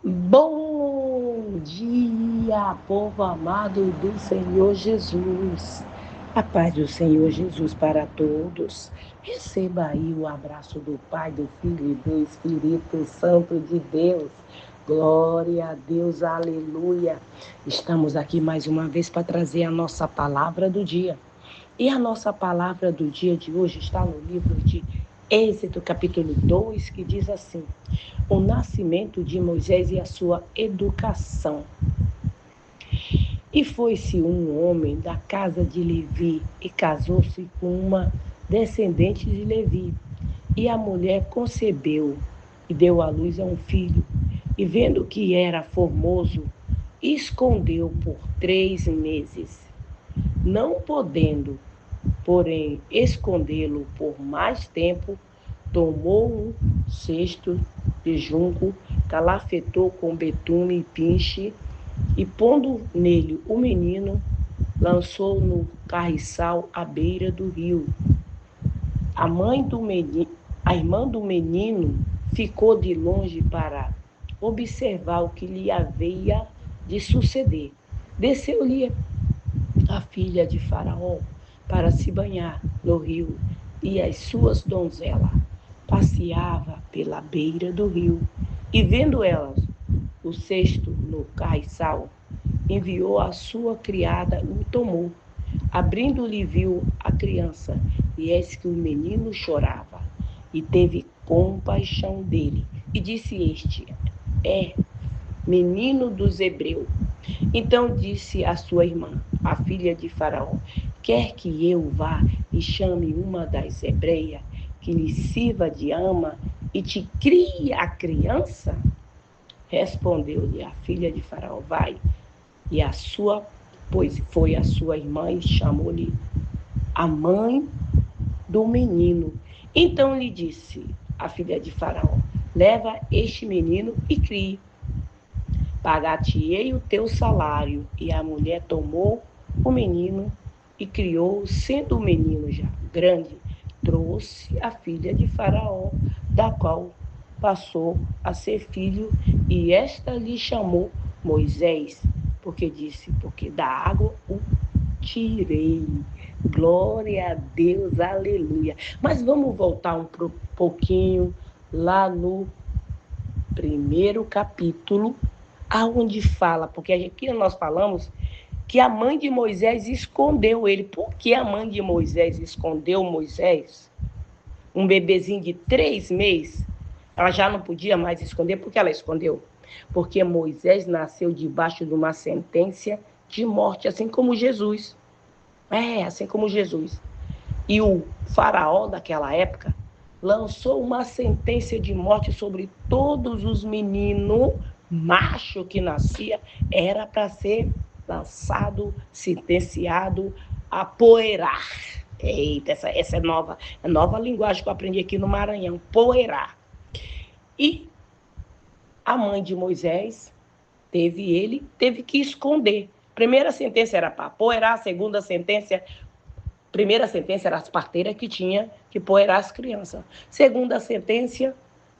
Bom dia, povo amado do Senhor Jesus. A paz do Senhor Jesus para todos. Receba aí o abraço do Pai, do Filho e do Espírito Santo de Deus. Glória a Deus, aleluia. Estamos aqui mais uma vez para trazer a nossa palavra do dia. E a nossa palavra do dia de hoje está no livro de Êxodo, capítulo 2, que diz assim: o nascimento de Moisés e a sua educação. E foi-se um homem da casa de Levi e casou-se com uma descendente de Levi. E a mulher concebeu e deu à luz a um filho. E vendo que era formoso, escondeu por 3 meses. Não podendo, porém, escondê-lo por mais tempo, tomou um cesto de junco, calafetou com betume e pinche, e pondo nele o menino, lançou no carriçal à beira do rio. A irmã do menino ficou de longe para observar o que lhe havia de suceder. Desceu-lhe a filha de Faraó para se banhar no rio, e as suas donzelas passeava pela beira do rio. E vendo elas o cesto no carriçal, enviou a sua criada e o tomou. Abrindo-lhe viu a criança, e eis que o menino chorava, e teve compaixão dele. E disse este: é menino dos hebreus. Então disse a sua irmã, a filha de Faraó: quer que eu vá e chame uma das hebreias, que lhe sirva de ama e te crie a criança? Respondeu-lhe a filha de Faraó: vai. E a sua, pois foi a sua irmã e chamou-lhe a mãe do menino. Então lhe disse a filha de Faraó: leva este menino e crie. Pagar-te-ei o teu salário. E a mulher tomou o menino e criou, sendo o menino já grande, trouxe a filha de Faraó, da qual passou a ser filho, e esta lhe chamou Moisés, porque disse: porque da água o tirei. Glória a Deus, aleluia. Mas vamos voltar pouquinho lá no primeiro capítulo, aonde fala, porque aqui nós falamos que a mãe de Moisés escondeu ele. Por que a mãe de Moisés escondeu Moisés? Um bebezinho de 3 meses, ela já não podia mais esconder. Por que ela escondeu? Porque Moisés nasceu debaixo de uma sentença de morte, assim como Jesus. Assim como Jesus. E o faraó daquela época lançou uma sentença de morte sobre todos os meninos macho que nascia, era para ser lançado, sentenciado a poeirar. Eita, essa é nova linguagem que eu aprendi aqui no Maranhão, poeirar. E a mãe de Moisés teve que esconder. Primeira sentença era para poeirar, primeira sentença era as parteiras que tinha que poeirar as crianças. Segunda sentença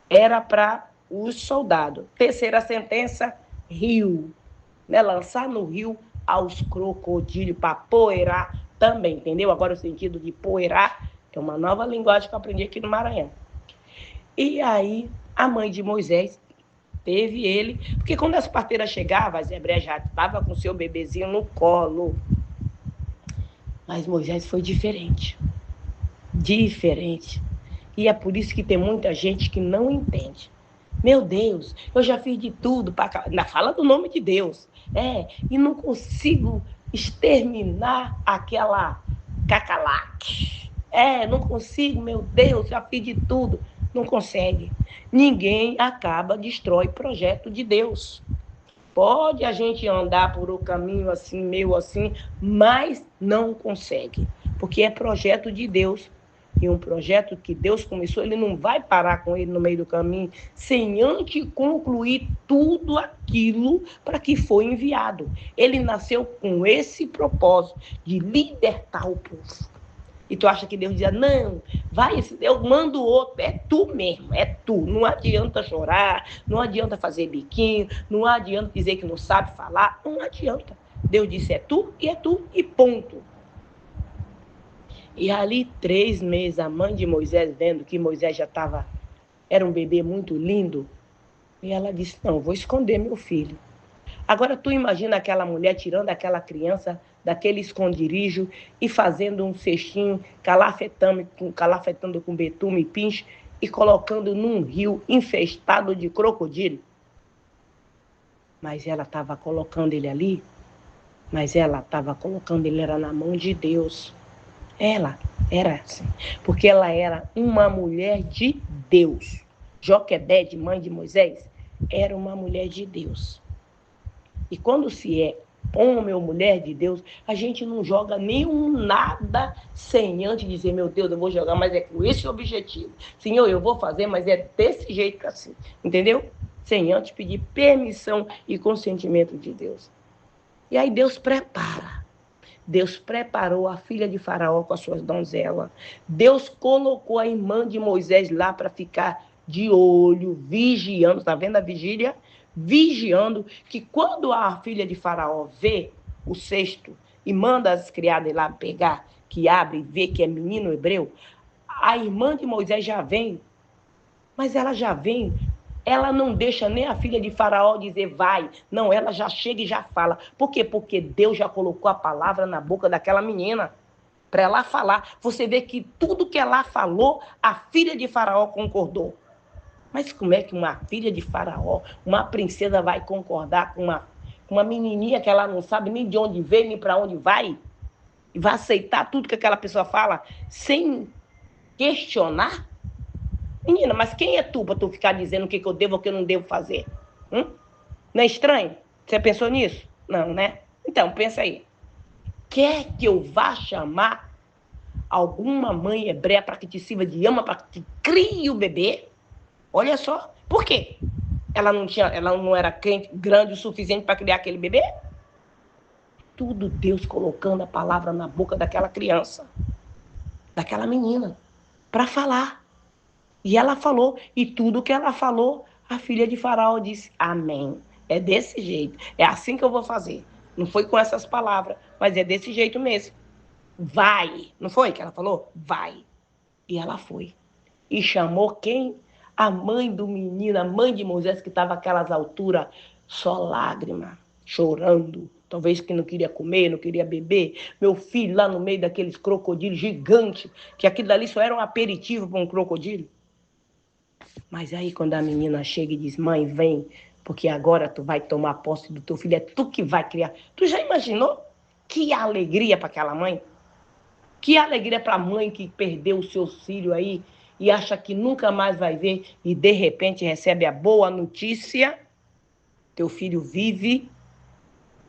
era para os soldados. Terceira sentença, rio. Né? Lançar no rio aos crocodilos para poeirar também, entendeu? Agora o sentido de poeirar é uma nova linguagem que eu aprendi aqui no Maranhão. E aí a mãe de Moisés teve ele, porque quando as parteiras chegavam, as hebreias já estavam com seu bebezinho no colo. Mas Moisés foi diferente. Diferente. E é por isso que tem muita gente que não entende. Meu Deus, eu já fiz de tudo para. Fala do nome de Deus. E não consigo exterminar aquela cacalaque. Não consigo, meu Deus, já fiz de tudo. Não consegue. Ninguém destrói projeto de Deus. Pode a gente andar por um caminho assim, meio assim, mas não consegue. Porque é projeto de Deus. E um projeto que Deus começou, ele não vai parar com ele no meio do caminho, sem antes concluir tudo aquilo para que foi enviado. Ele nasceu com esse propósito, de libertar o povo. E tu acha que Deus dizia, não, vai, eu mando outro, é tu mesmo, é tu. Não adianta chorar, não adianta fazer biquinho, não adianta dizer que não sabe falar, não adianta. Deus disse, é tu, e ponto. E ali, 3 meses, a mãe de Moisés, vendo que Moisés já era um bebê muito lindo, e ela disse, não, vou esconder meu filho. Agora, tu imagina aquela mulher tirando aquela criança daquele esconderijo e fazendo um cestinho, calafetando com betume e pinche e colocando num rio infestado de crocodilo. Mas ela estava colocando ele ali, era na mão de Deus. Ela era assim, porque ela era uma mulher de Deus. Joquebede, mãe de Moisés, era uma mulher de Deus. E quando se é homem ou mulher de Deus, a gente não joga nenhum nada sem antes dizer, meu Deus, eu vou jogar, mas é com esse objetivo. Senhor, eu vou fazer, mas é desse jeito assim. Entendeu? Sem antes pedir permissão e consentimento de Deus. E aí Deus prepara. Deus preparou a filha de Faraó com as suas donzelas. Deus colocou a irmã de Moisés lá para ficar de olho, vigiando. Está vendo a vigília? Vigiando, que quando a filha de Faraó vê o cesto e manda as criadas lá pegar, que abre e vê que é menino hebreu, a irmã de Moisés já vem, mas ela já vem, ela não deixa nem a filha de Faraó dizer vai, não, ela já chega e já fala. Por quê? Porque Deus já colocou a palavra na boca daquela menina para ela falar. Você vê que tudo que ela falou, a filha de Faraó concordou. Mas como é que uma filha de Faraó, uma princesa, vai concordar com uma menininha que ela não sabe nem de onde veio, nem para onde vai? E vai aceitar tudo que aquela pessoa fala sem questionar? Menina, mas quem é tu para tu ficar dizendo o que eu devo ou o que eu não devo fazer? Não é estranho? Você pensou nisso? Não, né? Então, pensa aí. Quer que eu vá chamar alguma mãe hebreia para que te sirva de ama, para que te crie o bebê? Olha só. Por quê? Ela não era crente grande o suficiente para criar aquele bebê? Tudo Deus colocando a palavra na boca daquela criança, daquela menina, para falar. E ela falou, e tudo que ela falou, a filha de Faraó disse, amém. É desse jeito, é assim que eu vou fazer. Não foi com essas palavras, mas é desse jeito mesmo. Vai, não foi que ela falou? Vai. E ela foi. E chamou quem? A mãe do menino, a mãe de Moisés, que estava àquelas alturas, só lágrima, chorando. Talvez que não queria comer, não queria beber. Meu filho lá no meio daqueles crocodilos gigantes, que aquilo ali só era um aperitivo para um crocodilo. Mas aí quando a menina chega e diz, mãe, vem, porque agora tu vai tomar posse do teu filho, é tu que vai criar. Tu já imaginou? Que alegria para aquela mãe. Que alegria para a mãe que perdeu o seu filho aí e acha que nunca mais vai ver e de repente recebe a boa notícia, teu filho vive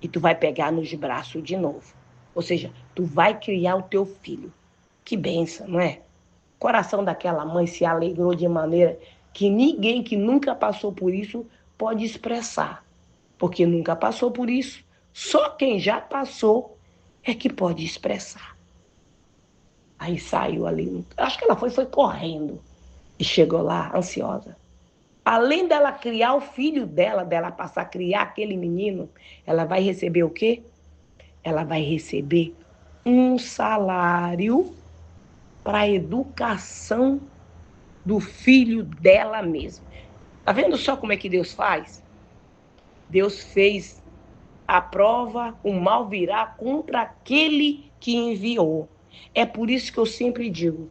e tu vai pegar nos braços de novo. Ou seja, tu vai criar o teu filho. Que benção, não é? O coração daquela mãe se alegrou de maneira que ninguém que nunca passou por isso pode expressar. Porque nunca passou por isso. Só quem já passou é que pode expressar. Aí saiu ali, acho que ela foi correndo e chegou lá ansiosa. Além dela criar o filho dela passar a criar aquele menino, ela vai receber o quê? Ela vai receber um salário para a educação do filho dela mesma. Tá vendo só como é que Deus faz? Deus fez a prova, o mal virá contra aquele que enviou. É por isso que eu sempre digo,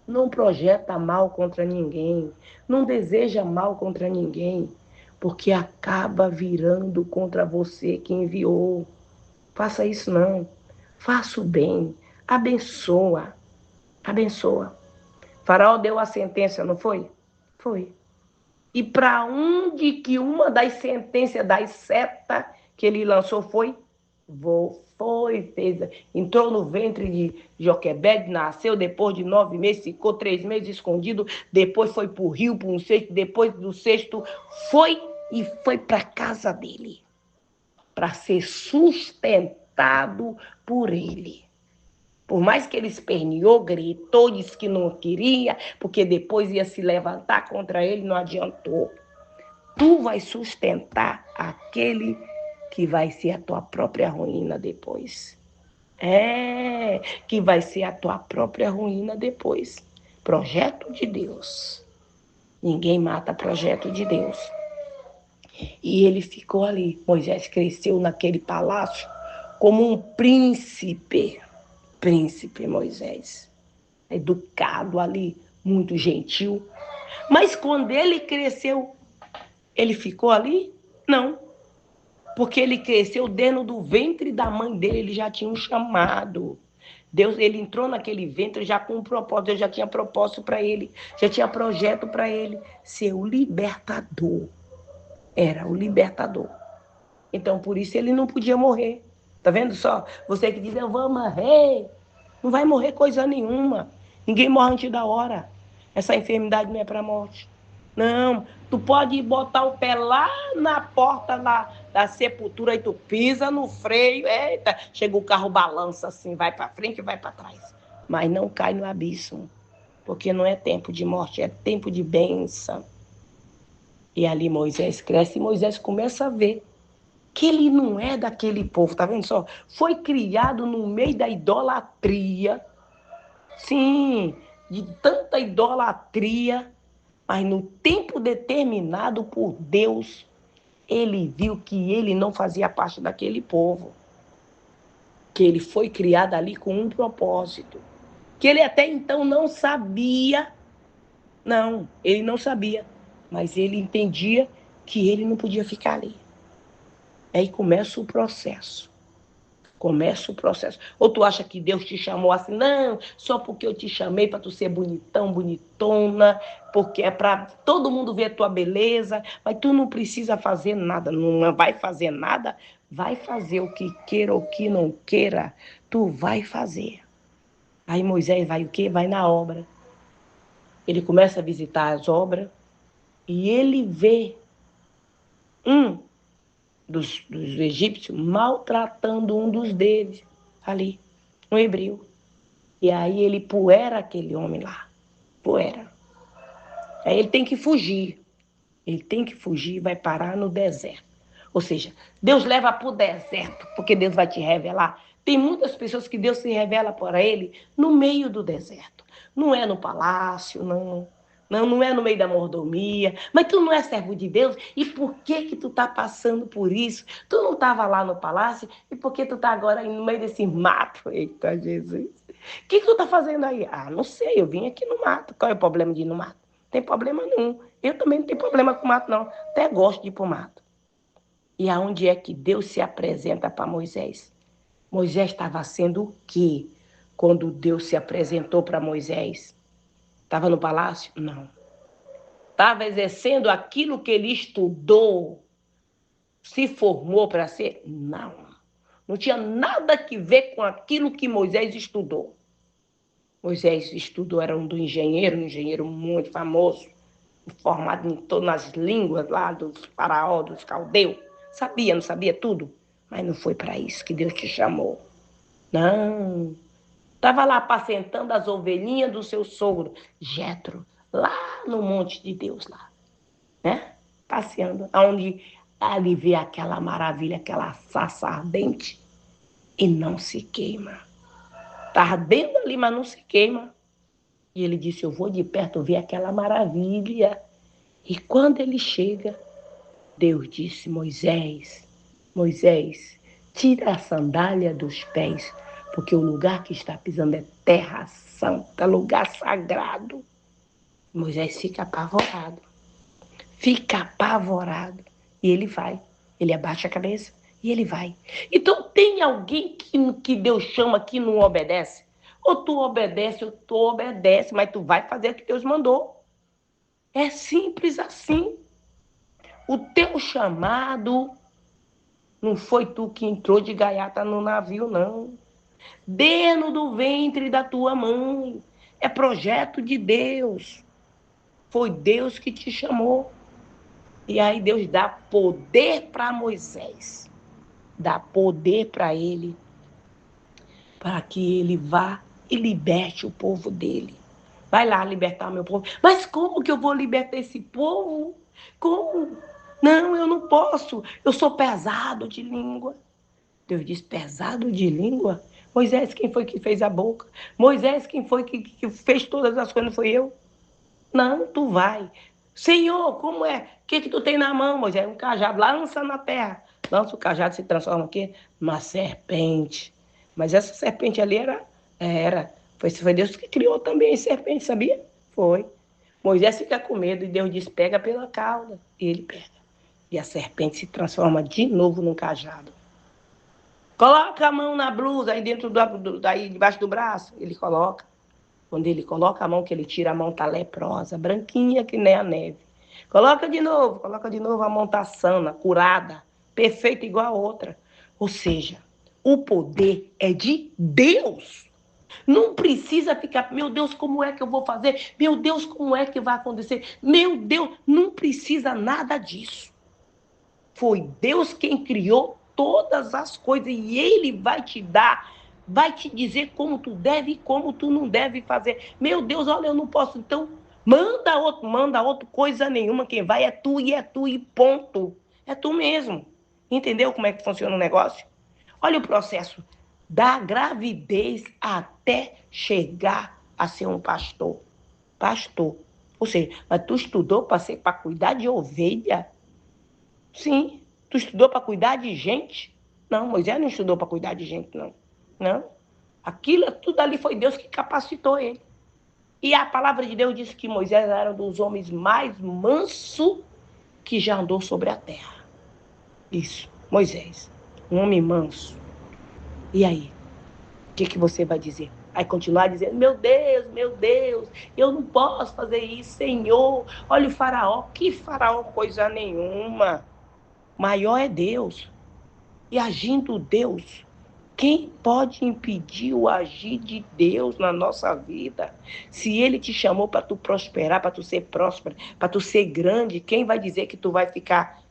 não projeta mal contra ninguém, não deseja mal contra ninguém, porque acaba virando contra você que enviou. Faça isso não. Faça o bem. Abençoa. Abençoa. Faraó deu a sentença, não foi? Foi. E para onde que uma das sentenças das setas que ele lançou foi? Fez, entrou no ventre de Joquebede, nasceu depois de 9 meses, ficou 3 meses escondido, depois foi para o rio, para um cesto, depois do cesto foi para a casa dele, para ser sustentado por ele. Por mais que ele esperneou, gritou, disse que não queria, porque depois ia se levantar contra ele, não adiantou. Tu vai sustentar aquele que vai ser a tua própria ruína depois. Que vai ser a tua própria ruína depois. Projeto de Deus. Ninguém mata projeto de Deus. E ele ficou ali. Moisés cresceu naquele palácio como um príncipe. Príncipe Moisés. Educado ali, muito gentil. Mas quando ele cresceu, ele ficou ali? Não. Porque ele cresceu dentro do ventre da mãe dele, ele já tinha um chamado. Deus, ele entrou naquele ventre já com um propósito, Deus já tinha propósito para ele, já tinha projeto para ele, ser o libertador. Era o libertador. Então, por isso ele não podia morrer. Tá vendo só? Você que diz, eu vou morrer. Não vai morrer coisa nenhuma. Ninguém morre antes da hora. Essa enfermidade não é para morte. Não, tu pode botar o pé lá na porta da sepultura e tu pisa no freio, eita, chega o carro, balança assim, vai para frente e vai para trás. Mas não cai no abismo, porque não é tempo de morte, é tempo de bênção. E ali Moisés cresce e Moisés começa a ver que ele não é daquele povo, tá vendo só? Foi criado no meio da idolatria, sim, de tanta idolatria, mas no tempo determinado por Deus, ele viu que ele não fazia parte daquele povo, que ele foi criado ali com um propósito, que ele até então não sabia, não, ele não sabia, mas ele entendia que ele não podia ficar ali. Aí começa o processo. Começa o processo. Ou tu acha que Deus te chamou assim, não, só porque eu te chamei para tu ser bonitão, bonitona, porque é para todo mundo ver a tua beleza, mas tu não precisa fazer nada, não vai fazer nada, vai fazer o que queira ou o que não queira, tu vai fazer. Aí Moisés vai o quê? Vai na obra. Ele começa a visitar as obras e ele vê um dos egípcios maltratando um dos deles ali, um hebreu. E aí ele poera aquele homem lá, poera. Aí ele tem que fugir. Ele tem que fugir e vai parar no deserto. Ou seja, Deus leva para o deserto, porque Deus vai te revelar. Tem muitas pessoas que Deus se revela para ele no meio do deserto. Não é no palácio, não. Não é no meio da mordomia. Mas tu não é servo de Deus. E por que tu tá passando por isso? Tu não estava lá no palácio. E por que tu tá agora no meio desse mato? Eita, Jesus. O que tu tá fazendo aí? Ah, não sei. Eu vim aqui no mato. Qual é o problema de ir no mato? Não tem problema nenhum. Eu também não tenho problema com mato, não. Até gosto de ir pro mato. E aonde é que Deus se apresenta para Moisés? Moisés estava sendo o quê quando Deus se apresentou para Moisés? Estava no palácio? Não. Estava exercendo aquilo que ele estudou, se formou para ser? Não. Não tinha nada a ver com aquilo que Moisés estudou. Moisés estudou, era um engenheiro muito famoso, formado em todas as línguas lá dos faraó, dos caldeus. Sabia, não sabia tudo? Mas não foi para isso que Deus te chamou. Não. Estava lá apacentando as ovelhinhas do seu sogro, Jetro, lá no monte de Deus lá, né? Passeando, onde ali vê aquela maravilha, aquela sarça ardente e não se queima. Está ardendo ali, mas não se queima. E ele disse, eu vou de perto ver aquela maravilha. E quando ele chega, Deus disse, Moisés, Moisés, tira a sandália dos pés, porque o lugar que está pisando é terra santa, lugar sagrado. Moisés fica apavorado. Fica apavorado. E ele vai. Ele abaixa a cabeça e ele vai. Então tem alguém que Deus chama que não obedece? Ou tu obedece ou tu obedece, mas tu vai fazer o que Deus mandou. É simples assim. O teu chamado não foi tu que entrou de gaiata no navio, não. Dentro do ventre da tua mãe. É projeto de Deus. Foi Deus que te chamou. E aí Deus dá poder para Moisés. Dá poder para ele. para que ele vá e liberte o povo dele. Vai lá libertar meu povo. Mas como que eu vou libertar esse povo? Como? Não, eu não posso. Eu sou pesado de língua. Deus diz, pesado de língua? Moisés, quem foi que fez a boca? Moisés, quem foi que fez todas as coisas? Não foi eu? Não, tu vai. Senhor, como é? O que tu tem na mão, Moisés? Um cajado, lança na terra. Lança o cajado, se transforma o quê? Uma serpente. Mas essa serpente ali foi Deus que criou também a serpente, sabia? Foi. Moisés fica com medo e Deus diz, pega pela cauda. E ele pega. E a serpente se transforma de novo num cajado. Coloca a mão na blusa, aí dentro daí debaixo do braço. Ele coloca. Quando ele coloca a mão, que ele tira, a mão tá leprosa, branquinha que nem a neve. Coloca de novo, a mão tá sana, curada, perfeita igual a outra. Ou seja, o poder é de Deus. Não precisa ficar, meu Deus, como é que eu vou fazer? Meu Deus, como é que vai acontecer? Meu Deus, não precisa nada disso. Foi Deus quem criou todas as coisas e Ele vai te dar, vai te dizer como tu deve e como tu não deve fazer. Meu Deus, olha, eu não posso, então manda outro, coisa nenhuma. Quem vai é tu e ponto. É tu mesmo. Entendeu como é que funciona o negócio? Olha o processo da gravidez até chegar a ser um pastor. Pastor. Ou seja, mas tu estudou para cuidar de ovelha? Sim. Tu estudou para cuidar de gente? Não, Moisés não estudou para cuidar de gente, não. Não. Aquilo, tudo ali foi Deus que capacitou ele. E a palavra de Deus diz que Moisés era um dos homens mais mansos que já andou sobre a terra. Isso, Moisés. Um homem manso. E aí? O que você vai dizer? Vai continuar dizendo, meu Deus, eu não posso fazer isso, Senhor. Olha o faraó, que faraó coisa nenhuma. Maior é Deus. E agindo Deus, quem pode impedir o agir de Deus na nossa vida? Se Ele te chamou para tu prosperar, para tu ser próspero, para tu ser grande, quem vai dizer que tu vai ficar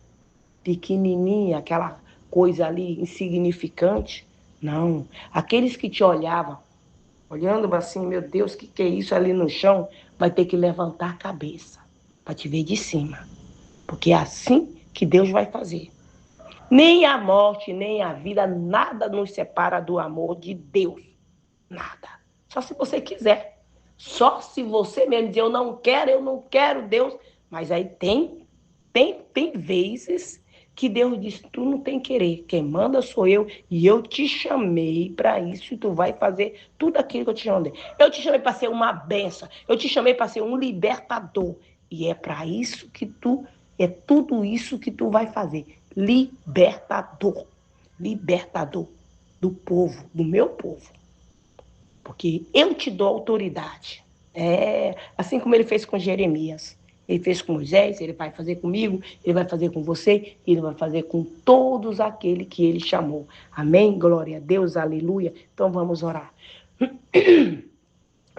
pequenininha, aquela coisa ali insignificante? Não. Aqueles que te olhavam, olhando assim, meu Deus, o que é isso ali no chão? Vai ter que levantar a cabeça para te ver de cima. Porque é assim que Deus vai fazer. Nem a morte, nem a vida, nada nos separa do amor de Deus. Nada. Só se você quiser. Só se você mesmo dizer, eu não quero Deus. Mas aí tem vezes que Deus diz, tu não tem querer. Quem manda sou eu e eu te chamei para isso e tu vai fazer tudo aquilo que eu te chamei. Eu te chamei para ser uma benção. Eu te chamei para ser um libertador. E é para isso que é tudo isso que tu vai fazer. Libertador do povo, do meu povo. Porque eu te dou autoridade. Assim como ele fez com Jeremias. Ele fez com Moisés, ele vai fazer comigo, ele vai fazer com você, ele vai fazer com todos aqueles que ele chamou. Amém? Glória a Deus, aleluia. Então vamos orar.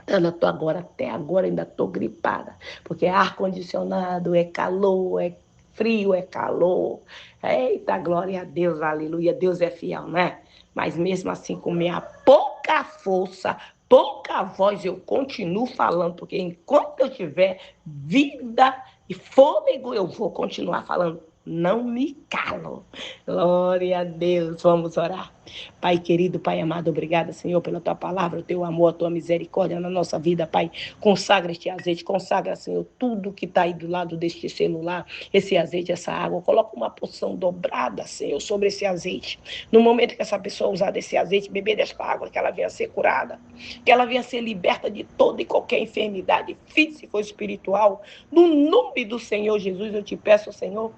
Até agora ainda estou gripada, porque é ar-condicionado, é calor, é frio, é calor. Eita, glória a Deus, aleluia. Deus é fiel, né? Mas mesmo assim, com minha pouca força, pouca voz, eu continuo falando, porque enquanto eu tiver vida e fôlego, eu vou continuar falando. Não me calo. Glória a Deus. Vamos orar. Pai querido, Pai amado, obrigada, Senhor, pela tua palavra, o teu amor, a tua misericórdia na nossa vida, Pai. Consagra este azeite, consagra, Senhor, tudo que está aí do lado deste celular, esse azeite, essa água. Coloca uma porção dobrada, Senhor, sobre esse azeite. No momento que essa pessoa usar desse azeite, beber desta água, que ela venha ser curada, que ela venha ser liberta de toda e qualquer enfermidade física ou espiritual. No nome do Senhor Jesus, eu te peço, Senhor,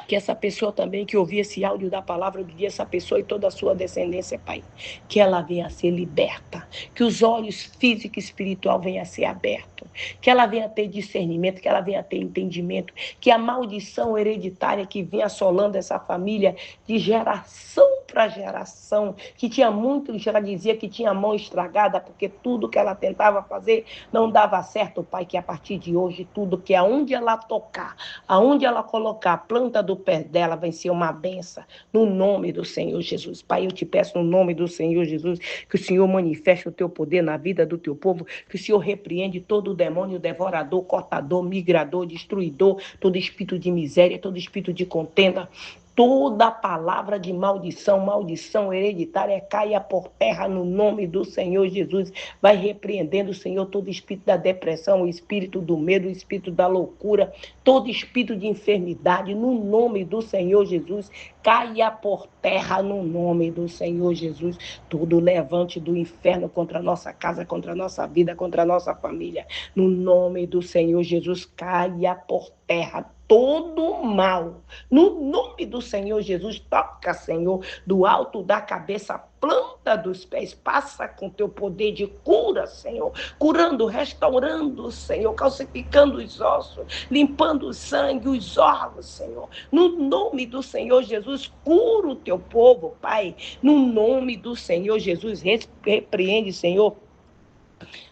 que essa pessoa também que ouvir esse áudio da palavra do dia, essa pessoa e toda a sua descendência, Pai, que ela venha a ser liberta, que os olhos físico e espiritual venham a ser abertos, que ela venha a ter discernimento, que ela venha a ter entendimento, que a maldição hereditária que vem assolando essa família de geração outra geração que tinha muito, já dizia que tinha mão estragada, porque tudo que ela tentava fazer não dava certo, Pai, que a partir de hoje, tudo que aonde ela tocar, aonde ela colocar a planta do pé dela, vai ser uma benção, no nome do Senhor Jesus. Pai, eu te peço no nome do Senhor Jesus, que o Senhor manifeste o teu poder na vida do teu povo, que o Senhor repreende todo o demônio devorador, cortador, migrador, destruidor, todo espírito de miséria, todo espírito de contenda, toda palavra de maldição, maldição hereditária, caia por terra no nome do Senhor Jesus. Vai repreendendo, Senhor, todo espírito da depressão, o espírito do medo, o espírito da loucura, todo espírito de enfermidade, no nome do Senhor Jesus. Caia por terra no nome do Senhor Jesus. Todo levante do inferno contra a nossa casa, contra a nossa vida, contra a nossa família. No nome do Senhor Jesus, caia por terra todo mal. No nome do Senhor Jesus, toca, Senhor, do alto da cabeça, planta dos pés, passa com teu poder de cura, Senhor, curando, restaurando, Senhor, calcificando os ossos, limpando o sangue, os órgãos, Senhor. No nome do Senhor Jesus, cura o teu povo, Pai. No nome do Senhor Jesus, repreende, Senhor,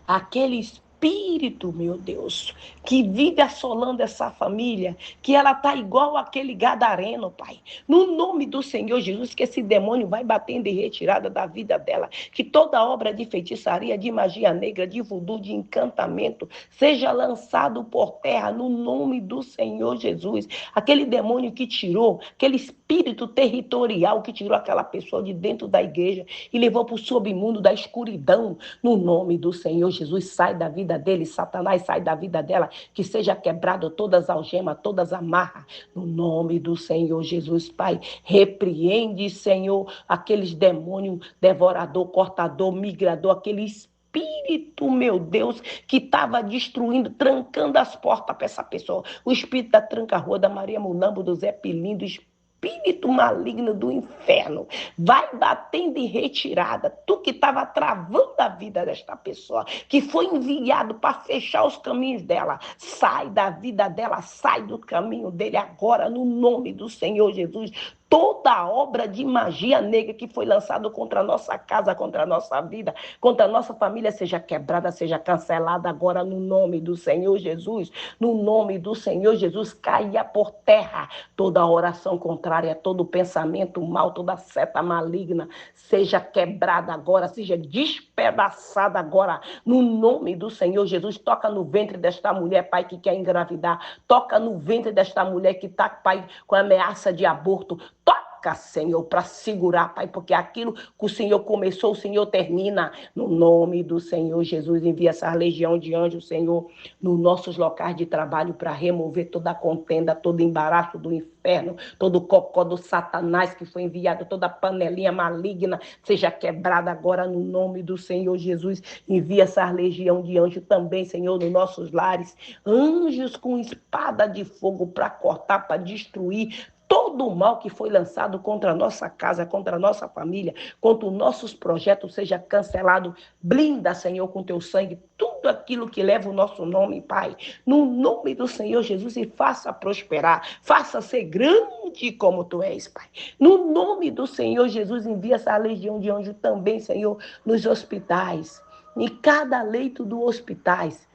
aquele espírito, meu Deus, que vive assolando essa família, que ela tá igual aquele gadareno, Pai. No nome do Senhor Jesus, que esse demônio vai batendo em retirada da vida dela, que toda obra de feitiçaria, de magia negra, de voodoo, de encantamento, seja lançado por terra no nome do Senhor Jesus. Aquele demônio que tirou, aquele espírito territorial que tirou aquela pessoa de dentro da igreja e levou para o submundo da escuridão, no nome do Senhor Jesus, sai da vida dele, Satanás, sai da vida dela, que seja quebrado todas as algemas, todas as amarras, no nome do Senhor Jesus, Pai. Repreende, Senhor, aqueles demônios, devorador, cortador, migrador, aquele espírito, meu Deus, que estava destruindo, trancando as portas para essa pessoa. O espírito da tranca-rua, da Maria Mulambo, do Zé Pilindo, espírito maligno do inferno, vai batendo em retirada, tu que estava travando a vida desta pessoa, que foi enviado para fechar os caminhos dela, sai da vida dela, sai do caminho dele agora, no nome do Senhor Jesus. Toda obra de magia negra que foi lançada contra a nossa casa, contra a nossa vida, contra a nossa família, seja quebrada, seja cancelada agora no nome do Senhor Jesus. No nome do Senhor Jesus, caia por terra toda oração contrária, todo pensamento mal, toda seta maligna, seja quebrada agora, seja despedaçada agora, no nome do Senhor Jesus. Toca no ventre desta mulher, Pai, que quer engravidar, toca no ventre desta mulher que está, Pai, com ameaça de aborto, toca, Senhor, para segurar, Pai, porque aquilo que o Senhor começou, o Senhor termina. No nome do Senhor Jesus, envia essa legião de anjos, Senhor, nos nossos locais de trabalho para remover toda a contenda, todo embaraço do inferno, todo o cocó do Satanás que foi enviado, toda panelinha maligna, seja quebrada agora no nome do Senhor Jesus. Envia essa legião de anjos também, Senhor, nos nossos lares. Anjos com espada de fogo para cortar, para destruir todo o mal que foi lançado contra a nossa casa, contra a nossa família, contra os nossos projetos, seja cancelado. Blinda, Senhor, com teu sangue, tudo aquilo que leva o nosso nome, Pai. No nome do Senhor Jesus, e faça prosperar, faça ser grande como tu és, Pai. No nome do Senhor Jesus, envia essa legião de anjos também, Senhor, nos hospitais, em cada leito do hospitais,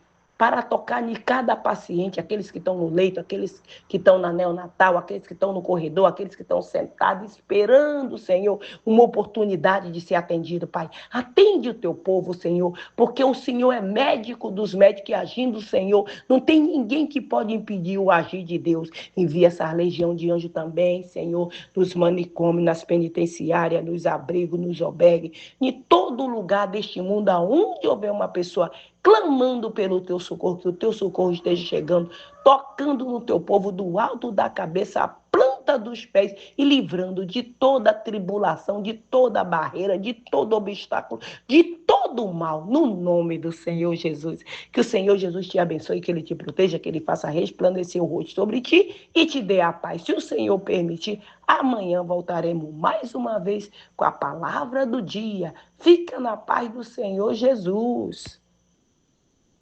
para tocar em cada paciente, aqueles que estão no leito, aqueles que estão na neonatal, aqueles que estão no corredor, aqueles que estão sentados, esperando, Senhor, uma oportunidade de ser atendido, Pai. Atende o teu povo, Senhor, porque o Senhor é médico dos médicos e agindo, Senhor, não tem ninguém que pode impedir o agir de Deus. Envia essa legião de anjo também, Senhor, nos manicômios, nas penitenciárias, nos abrigos, nos albergues, em todo lugar deste mundo, aonde houver uma pessoa clamando pelo teu socorro, que o teu socorro esteja chegando, tocando no teu povo do alto da cabeça, a planta dos pés e livrando de toda tribulação, de toda barreira, de todo obstáculo, de todo mal, no nome do Senhor Jesus. Que o Senhor Jesus te abençoe, que Ele te proteja, que Ele faça resplandecer o rosto sobre ti e te dê a paz. Se o Senhor permitir, amanhã voltaremos mais uma vez com a palavra do dia. Fica na paz do Senhor Jesus.